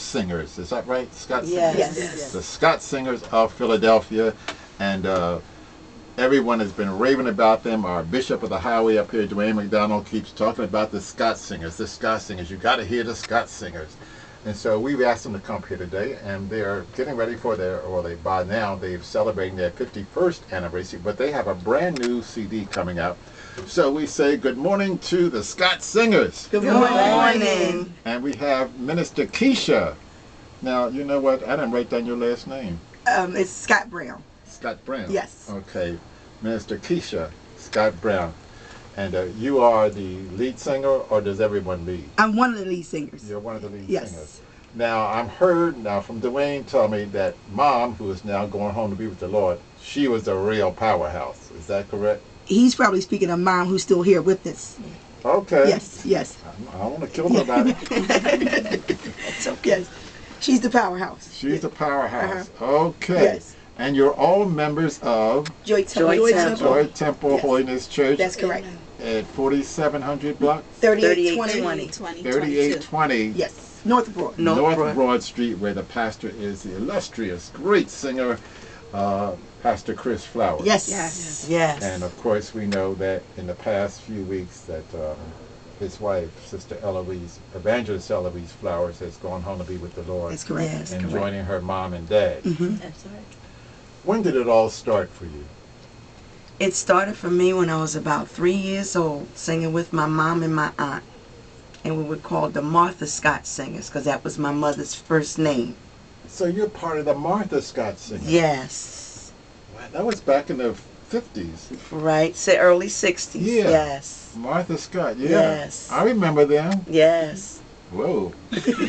Singers. Is that right? Scott Yes. Singers? Yes. The Scott Singers of Philadelphia. And everyone has been raving about them. Our Bishop of the Highway up here, Dwayne McDonald, keeps talking about the Scott Singers. The Scott Singers. You got to hear the Scott Singers. And so we've asked them to come here today, and they're getting ready for by now, they've celebrating their 51st anniversary, but they have a brand new CD coming out. So we say good morning to the Scott Singers. Good morning. And we have Minister Keisha. Now, you know what? I didn't write down your last name. It's Scott Brown. Scott Brown. Yes. Okay. Minister Keisha, Scott Brown. And you are the lead singer, or does everyone lead? I'm one of the lead singers. You're one of the lead Yes. singers. Now, I've heard now from Dwayne tell me that Mom, who is now going home to be with the Lord, she was a real powerhouse. Is that correct? He's probably speaking of Mom, who's still here with us. Okay. Yes, yes. I don't want to kill nobody. It's okay. Yes. She's the powerhouse. She's the powerhouse. Uh-huh. Okay. Yes. And you're all members of Joy Temple. Joy Temple Yes. Holiness Church That's correct. at 4700 block? 3820. 3820. Yes. North Broad. North Broad Street, where the pastor is the illustrious, great singer, Pastor Chris Flowers. Yes. Yes. Yes. And of course, we know that in the past few weeks that his wife, Sister Eloise, Evangelist Eloise Flowers, has gone home to be with the Lord. That's correct. Yes. And correct. joining her mom and dad. Mm-hmm. That's right. When did it all start for you? It started for me when I was about 3 years old, singing with my mom and my aunt. And we were called the Martha Scott Singers, because that was my mother's first name. So you're part of the Martha Scott Singers. Yes. Wow, that was back in the 50s. Right? Say early 60s. Yeah. Yes. Martha Scott, yeah. Yes. I remember them. Yes. Whoa.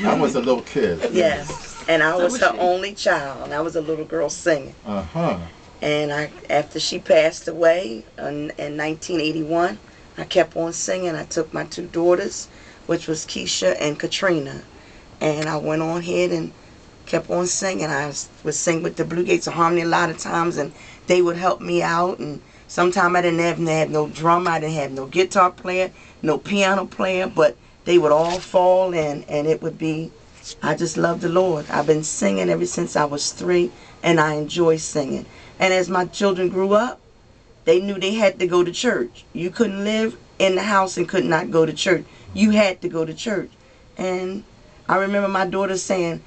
I was a little kid. Yes. And I was her only child. I was a little girl singing. Uh-huh. And after she passed away in 1981, I kept on singing. I took my two daughters, which was Keisha and Katrina, and I went on ahead and kept on singing. I would sing with the Blue Gates of Harmony a lot of times, and they would help me out. And sometimes I didn't have no drummer, I didn't have no guitar player, no piano player, but they would all fall in, and it would be, I just love the Lord. I've been singing ever since I was 3, and I enjoy singing. And as my children grew up, they knew they had to go to church. You couldn't live in the house and could not go to church. You had to go to church. And I remember my daughter saying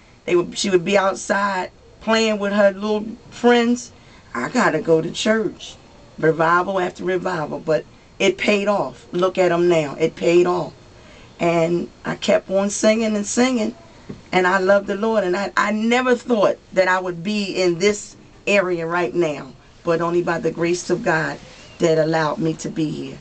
she would be outside playing with her little friends. I got to go to church. Revival after revival. But it paid off. Look at them now. It paid off. And I kept on singing and singing. And I love the Lord. And I never thought that I would be in this area right now, but only by the grace of God that allowed me to be here.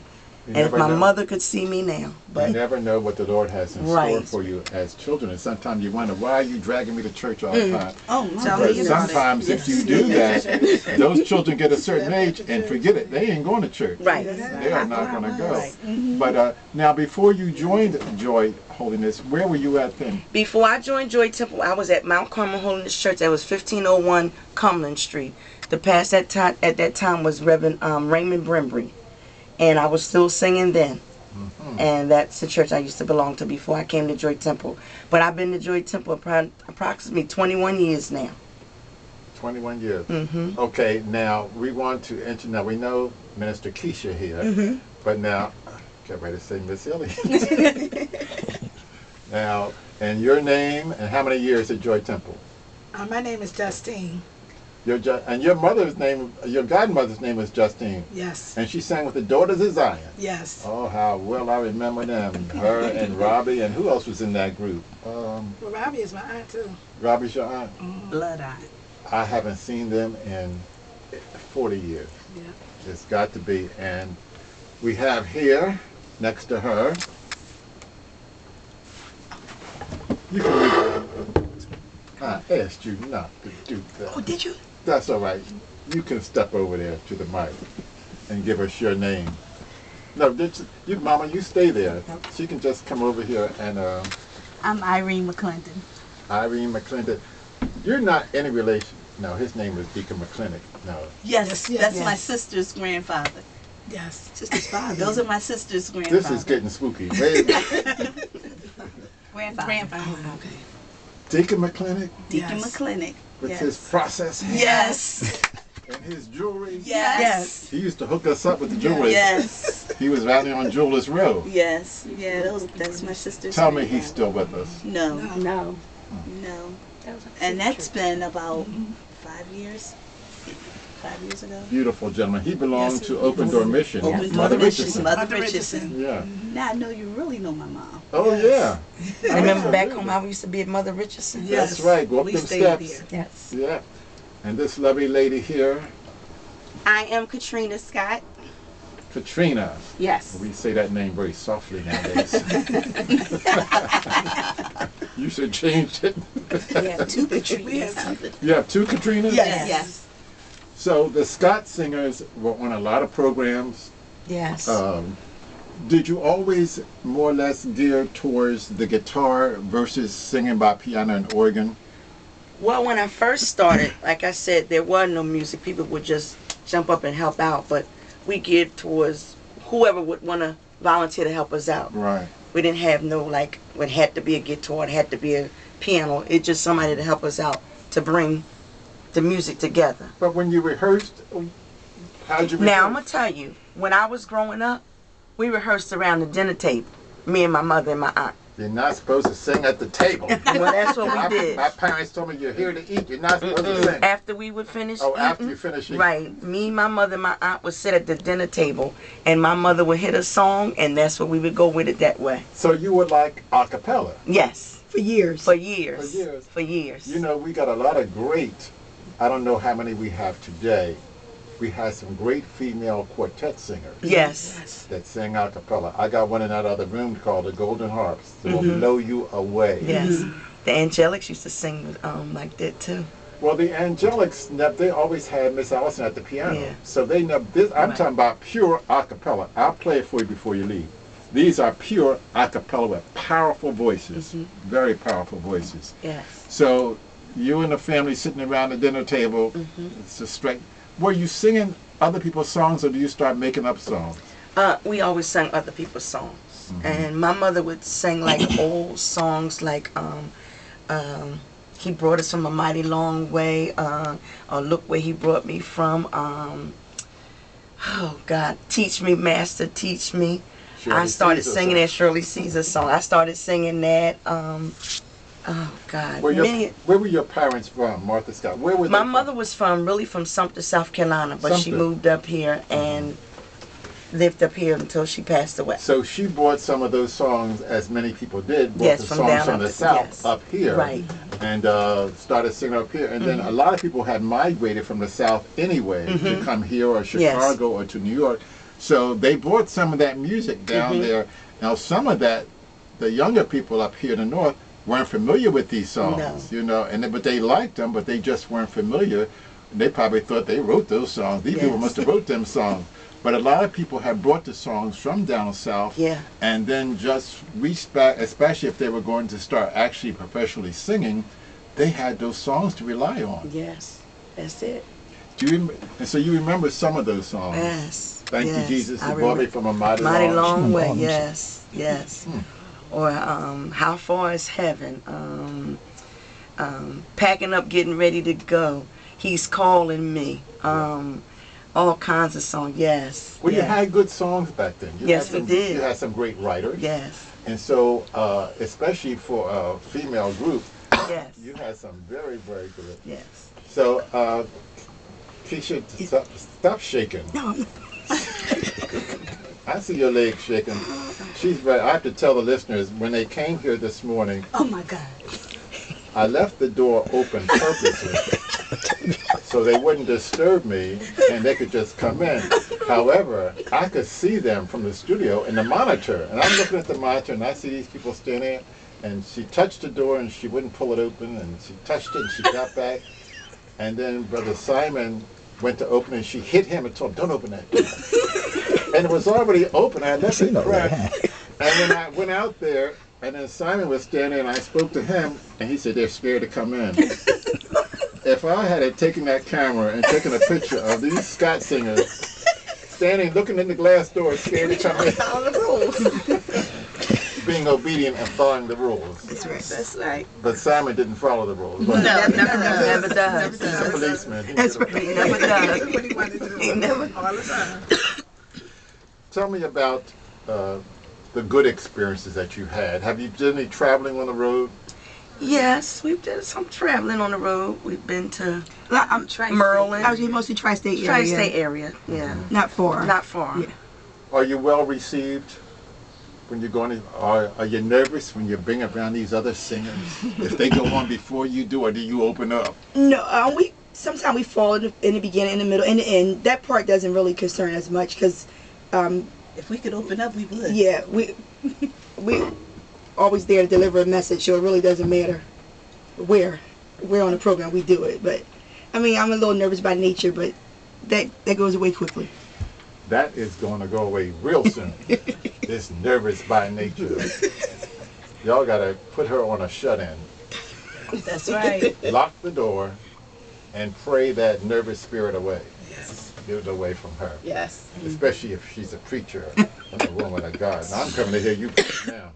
And if my mother could see me now. But you never know what the Lord has in store for you as children. And sometimes you wonder, why are you dragging me to church all the time? Oh, But sometimes if you do that, those children get a certain age and forget it. They ain't going to church. Right. They are not going to go. Right. But now, before you joined Joy Holiness, where were you at then? Before I joined Joy Temple, I was at Mount Carmel Holiness Church. That was 1501 Cumberland Street. The pastor at that time was Reverend Raymond Brimbry. And I was still singing then. Mm-hmm. And that's the church I used to belong to before I came to Joy Temple. But I've been to Joy Temple approximately 21 years now. 21 years. Mm-hmm. Okay, now we want to enter. Now we know Minister Keisha here, Mm-hmm. but now, get ready to say Miss Ellie. Now, and your name and how many years at Joy Temple? My name is Justine. And your mother's name, your godmother's name is Justine. Yes. And she sang with the Daughters of Zion. Yes. Oh, how well I remember them. Her and Robbie, and who else was in that group? Well, Robbie is my aunt too. Robbie's your aunt? Mm-hmm. Blood eye. I haven't seen them in 40 years. Yeah. It's got to be. And we have here, next to her, you can I asked you not to do that. Oh, did you? That's all right. You can step over there to the mic and give us your name. No, Mama, you stay there. She can just come over here and... I'm Irene McClendon. Irene McClendon. You're not any relation... No, his name was Deacon McClintock. No. Yes, Yes, that's yes. my sister's grandfather. Yes. Sister's father. Those are my sister's grandfather. This is getting spooky. Wait. Grandfather. Oh, okay. Deacon McClintock Deacon Yes. McClintock. with Yes. his process hands Yes. and his jewelry. Yes. He used to hook us up with the jewelry. Yes. He was right on Jewelers Row. Yes. Yeah, that's my sister's Tell me name he's now. still with us. No. No. No. That was And that's been about 5 years. 5 years ago. Beautiful gentleman. He belonged Yes, to he Open is. Door Mission. Open Door Mother Mission. Richardson. Mother Mother Richardson. Richardson. Yeah. Now I know you really know my mom. Oh yeah. Remember back home how we used to be at Mother Richardson? Yes. That's right. Go up We them stayed steps. there. Yes. Yeah. And this lovely lady here, I am Katrina Scott. Katrina. Yes. We say that name very softly nowadays. You should change it. We have two We Katrinas. have You have two Katrinas? Yes. Yes. So the Scott singers were on a lot of programs. Yes. Did you always more or less gear towards the guitar versus singing by piano and organ? Well, when I first started, like I said, there was no music. People would just jump up and help out, but we geared towards whoever would want to volunteer to help us out. Right. We didn't have no, like, it had to be a guitar, it had to be a piano. It's just somebody to help us out to bring the music together. But when you rehearsed, how'd you rehearse? Now, I'm going to tell you, when I was growing up, we rehearsed around the dinner table, me and my mother and my aunt. You're not supposed to sing at the table. Well, that's what we did. My parents told me you're here to eat. You're not supposed to sing. After we would finish Oh, after eating, you finish eating. right. Me, my mother, and my aunt would sit at the dinner table, and my mother would hit a song, and that's what we would go with it that way. So you were like a cappella. Yes, For years. for years. For years. For years. You know, we got a lot of great, I don't know how many we have today. We had some great female quartet singers Yes. that sang a cappella. I got one in that other room called the Golden Harps. That will blow you away. Yes. The Angelics used to sing like that too. Well, the Angelics, they always had Miss Allison at the piano. Yeah. So they never, I'm Right. talking about pure a cappella. I'll play it for you before you leave. These are pure a cappella with powerful voices, very powerful voices. Yes. So you and the family sitting around the dinner table, it's just straight. Were you singing other people's songs or do you start making up songs? We always sang other people's songs, and my mother would sing like old songs, like "He Brought Us From a Mighty Long Way," or "Look Where He Brought Me From." Oh God, "Teach Me, Master, Teach Me." I started singing that Shirley Caesar song. I started singing that. Oh God, Where were your parents from, Martha Scott? Where were they my from? mother was really from Sumter, South Carolina, but she Sumter. moved up here and lived up here until she passed away. So she brought some of those songs, as many people did, brought Yes, the from songs down from up the to- South yes. up here. Right. And started singing up here. And then a lot of people had migrated from the South anyway to come here or Chicago or to New York. So they brought some of that music down there. Now some of that, the younger people up here in the North weren't familiar with these songs, No. you know, but they liked them, but they just weren't familiar. And they probably thought they wrote those songs. These people Yes. must have wrote them songs. But a lot of people had brought the songs from down south Yeah. and then just reached back, especially if they were going to start actually professionally singing, they had those songs to rely on. Yes, that's it. Do you and so you remember some of those songs? Yes. Thank you, yes. Jesus, I who brought me remember. from a mighty, Mighty long way. Long. Yes, yes. Or how far is heaven? Packing up, getting ready to go. He's calling me. All kinds of songs. Yes. Well, you yes. had good songs back then. You Yes, had we some, did. You had some great writers. Yes. And so, especially for a female group, Yes. you had some very, very good. Yes. So, Keisha, stop shaking. No, I see your legs shaking. She's very, I have to tell the listeners, when they came here this morning, Oh my God. I left the door open purposely so they wouldn't disturb me and they could just come in. However, I could see them from the studio in the monitor. And I'm looking at the monitor and I see these people standing there. And she touched the door and she wouldn't pull it open. And she touched it and she got back. And then Brother Simon went to open it and she hit him and told him, "Don't open that door." And it was already open. I left it cracked. And then I went out there. And then Simon was standing and I spoke to him and he said, "They're scared to come in." If I had taken that camera and taken a picture of these Scott singers standing looking in the glass door scared to come in, being obedient and following the rules. That's right. That's right. But Simon didn't follow the rules. No, Never never does. He's a policeman. That's right. He never does. That's what he wanted to do. He never. All the time. Tell me about the good experiences that you had. Have you done any traveling on the road? Yes, we've done some traveling on the road. We've been to I'm Merlin. I was mostly tri-state area. Tri-state area, yeah. Not far. Not far. Yeah. Are you well received when you're going? Are you nervous when you're bringing around these other singers? If they go on before you do, or do you open up? No, sometimes we fall in the beginning, in the middle, and the end. That part doesn't really concern us much because, If we could open up, we would. yeah, we always there to deliver a message, so it really doesn't matter where on the program we do it. But I mean, I'm a little nervous by nature, but that goes away quickly. That is going to go away real soon. This nervous by nature. Y'all got to put her on a shut-in. That's right. Lock the door and pray that nervous spirit away. Yes. Get it away from her. Yes. Especially if she's a preacher and a woman of God. Now, I'm coming to hear you preach now.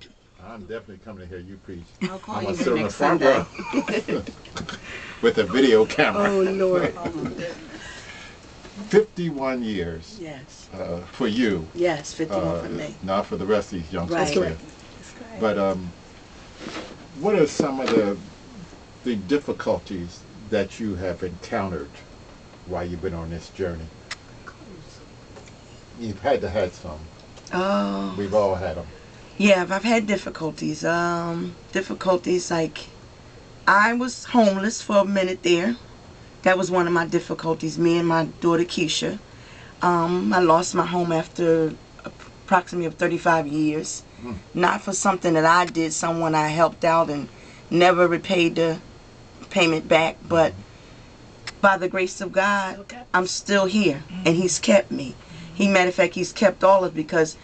I'm definitely coming to hear you preach. I'll call I'm you going to sit on the next front Sunday. row with a video camera. Oh Lord. 51 years Yes. for you. Yes, 51 for me. Not for the rest of these youngsters Right. here. But what are some of the difficulties that you have encountered while you've been on this journey? You've had to have some. Oh. We've all had them. Yeah, I've had difficulties. Difficulties like I was homeless for a minute there. That was one of my difficulties. Me and my daughter Keisha. I lost my home after approximately 35 years. Not for something that I did, someone I helped out and never repaid the payment back, but by the grace of God, I'm still here, and He's kept me. Matter of fact, He's kept all of it because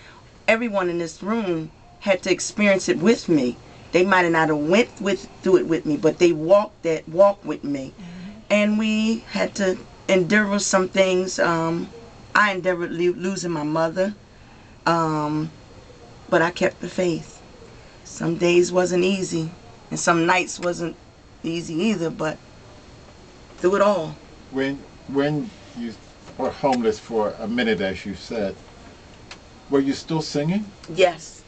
everyone in this room had to experience it with me. They might have not have went through it with me, but they walked that walk with me. And we had to endure some things. I endured losing my mother, but I kept the faith. Some days wasn't easy, and some nights wasn't easy either, but through it all. When you were homeless for a minute, as you said, were you still singing? Yes.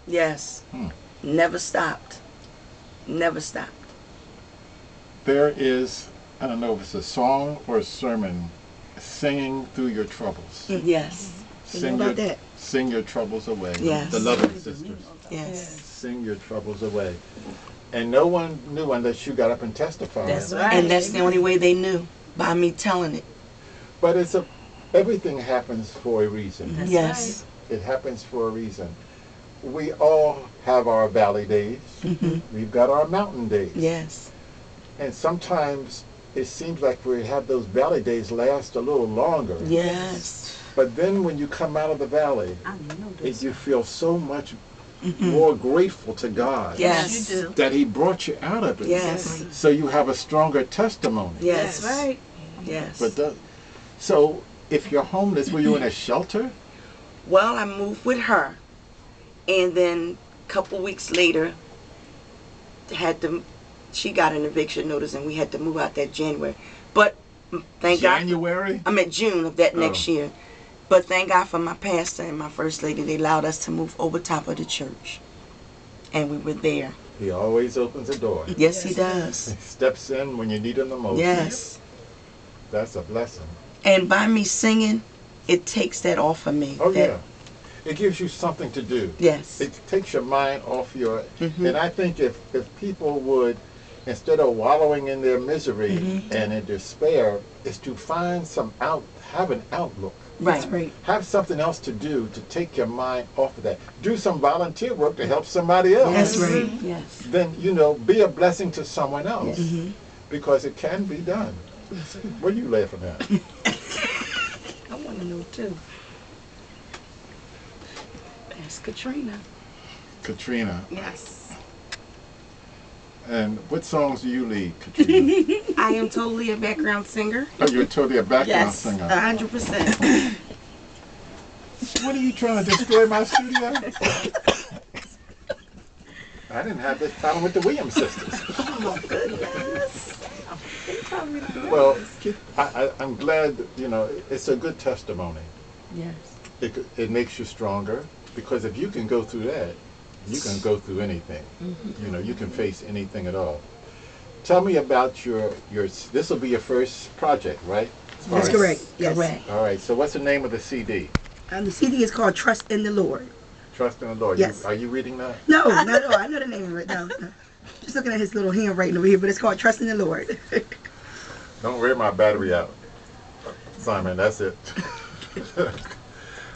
Yes. Hmm. Never stopped. Never stopped. There is, I don't know if it's a song or a sermon, singing through your troubles. Yes. Sing about that. Sing your troubles away. Yes. The Loving Sisters. Yes. Sing your troubles away. And no one knew unless you got up and testified. That's right. And that's the only way they knew, by me telling it. But everything happens for a reason. That's Yes. It happens for a reason. We all have our valley days. We've got our mountain days. Yes. And sometimes it seems like we have those valley days last a little longer. Yes. But then when you come out of the valley, I know this. you feel so much more grateful to God Yes. You do. that He brought you out of it. Yes. So you have a stronger testimony. Yes. That's right. Yes. But so if you're homeless, were you in a shelter? Well, I moved with her, and then a couple weeks later, she got an eviction notice, and we had to move out that January. But thank God. January? I'm at June of that next Oh. year. But thank God for my pastor and my first lady. They allowed us to move over top of the church, and we were there. He always opens a door. Yes, He does. He steps in when you need Him the most. Yes. That's a blessing. And by me singing, it takes that off of me. Oh, That- yeah. It gives you something to do. Yes. It takes your mind off your... Mhm. And I think if people would, instead of wallowing in their misery and in despair, is to find have an outlook. Right. That's right. Have something else to do to take your mind off of that. Do some volunteer work to help somebody else. That's right. Yes. Then, be a blessing to someone else. Mhm. Because it can be done. What are you laughing at? I want to know too. Ask Katrina. Katrina. Yes. And what songs do you lead, Katrina? I am totally a background singer. Oh, you're totally a background Yes, singer. 100%. What are you trying to destroy my studio? I didn't have this problem with the Williams sisters. Oh my goodness. They probably the Well, best. I'm glad, you know, it's a good testimony. Yes. It makes you stronger, because if you can go through that, you can go through anything. You know, you can face anything at all. Tell me about your this will be your first project, right? That's All right. correct. Yes. Correct. All right, so what's the name of the CD? And the CD is called Trust in the Lord. Trust in the Lord. Yes. Are you reading that? No, not at all. I know the name of it. No, no. Just looking at his little handwriting over here, but it's called Trust in the Lord. Don't wear my battery out, Simon. That's it.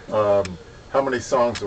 How many songs